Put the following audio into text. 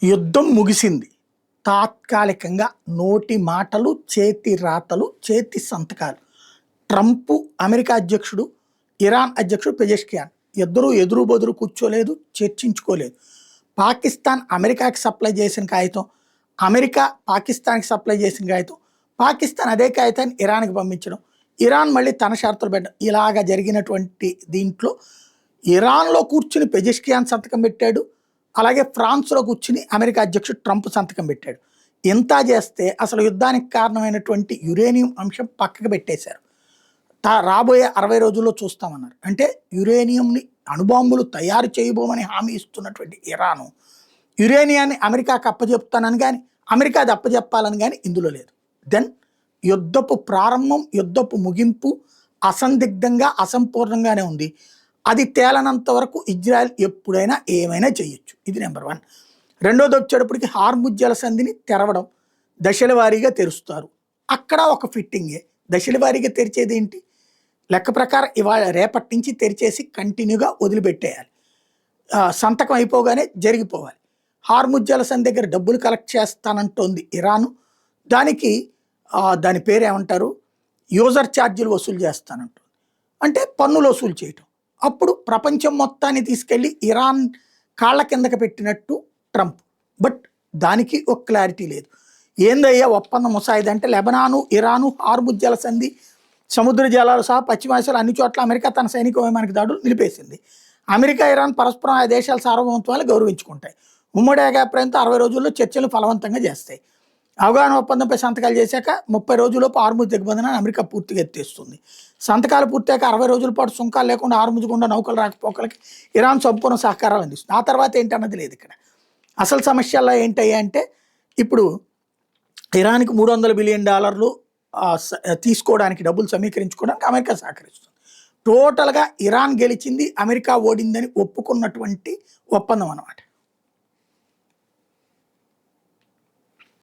యుద్ధం ముగిసింది. తాత్కాలికంగా నోటి మాటలు, చేతి రాతలు, చేతి సంతకాలు. ట్రంప్ అమెరికా అధ్యక్షుడు, ఇరాన్ అధ్యక్షుడు పెజెష్కియాన్ ఇద్దరూ ఎదురు బెదురు కూర్చోలేదు, చర్చించుకోలేదు. పాకిస్తాన్ అమెరికాకి సప్లై చేసిన కాగితం, అమెరికా పాకిస్తాన్కి సప్లై చేసిన కాగితం, పాకిస్తాన్ అదే కాగితాన్ని ఇరాన్కి పంపించడం, ఇరాన్ మళ్ళీ తన షరతులు పెట్టడం, ఇలాగ జరిగినటువంటి దీంట్లో ఇరాన్లో కూర్చుని పెజెష్కియాన్ సంతకం పెట్టాడు. అలాగే ఫ్రాన్స్లో కూర్చుని అమెరికా అధ్యక్షుడు ట్రంప్ సంతకం పెట్టాడు. ఇంత చేస్తే అసలు యుద్ధానికి కారణమైనటువంటి యురేనియం అంశం పక్కకు పెట్టేశారు. రాబోయే 60 రోజుల్లో చూస్తామన్నారు. అంటే యురేనియంని అణుబాంబులు తయారు చేయబోమని హామీ ఇస్తున్నటువంటి ఇరాను యురేనియాన్ని అమెరికాకి అప్పచెప్తానని కానీ, అమెరికా అది అప్పచెప్పాలని కానీ ఇందులో లేదు. దెన్ యుద్ధపు ప్రారంభం, యుద్ధపు ముగింపు అసందిగ్ధంగా, అసంపూర్ణంగానే ఉంది. అది తేలనంత వరకు ఇజ్రాయెల్ ఎప్పుడైనా ఏమైనా చేయొచ్చు. ఇది నెంబర్ 1. రెండోది వచ్చేటప్పటికి హార్ముజ్ జలసంధిని తెరవడం, దశల వారీగా తెరుస్తారు. అక్కడ ఒక ఫిట్టింగే. దశల వారీగా తెరిచేది ఏంటి? లెక్క ప్రకారం ఇవాళ రేపటి నుంచి తెరిచేసి కంటిన్యూగా వదిలిపెట్టేయాలి. సంతకం అయిపోగానే జరిగిపోవాలి. హార్ముజ్ జలసంధి దగ్గర డబ్బులు కలెక్ట్ చేస్తానంటోంది ఇరాను. దానికి దాని పేరు ఏమంటారు, యూజర్ ఛార్జీలు వసూలు చేస్తానంటుంది. అంటే పన్నులు వసూలు చేయటం. అప్పుడు ప్రపంచం మొత్తాన్ని తీసుకెళ్ళి ఇరాన్ కాళ్ళ కిందకి పెట్టినట్టు ట్రంప్. బట్ దానికి ఒక క్లారిటీ లేదు. ఏందయ్యా ఒప్పందం ముసాయిదా అంటే, లెబనాను, ఇరాను, హార్ముజ్ జలసంధి, సముద్ర జలాలు సహా పశ్చిమాసియాలో అన్ని చోట్ల అమెరికా తన సైనిక విమానక దాడులు నిలిపేసింది. అమెరికా, ఇరాన్ పరస్పరం ఆ దేశాల సార్వభౌమత్వాన్ని గౌరవించుకుంటాయి. ఉమ్మడి ఏకాభిప్రాయంతో 60 రోజుల్లో చర్చలు ఫలవంతంగా చేస్తాయి. అవగాహన ఒప్పందంపై సంతకాలు చేశాక 30 రోజుల్లోపు హార్ముజ్ దిగ్బంధనాన్ని అమెరికా పూర్తిగా ఎత్తేస్తుంది. సంతకాలు పూర్తయ్యాక 60 రోజుల పాటు సుంకాలు లేకుండా హార్ముజ్ గుండా నౌకలు రాకపోకలకి ఇరాన్ సంపూర్ణ సహకారాలు అందిస్తుంది. ఆ తర్వాత ఏంటన్నది లేదు ఇక్కడ. అసలు సమస్యల్లో ఏంటయ్యా అంటే, ఇప్పుడు ఇరాన్కి $300 బిలియన్ తీసుకోవడానికి, డబ్బులు సమీకరించుకోవడానికి అమెరికా సహకరిస్తుంది. టోటల్గా ఇరాన్ గెలిచింది, అమెరికా ఓడిందని ఒప్పుకున్నటువంటి ఒప్పందం అన్నమాట.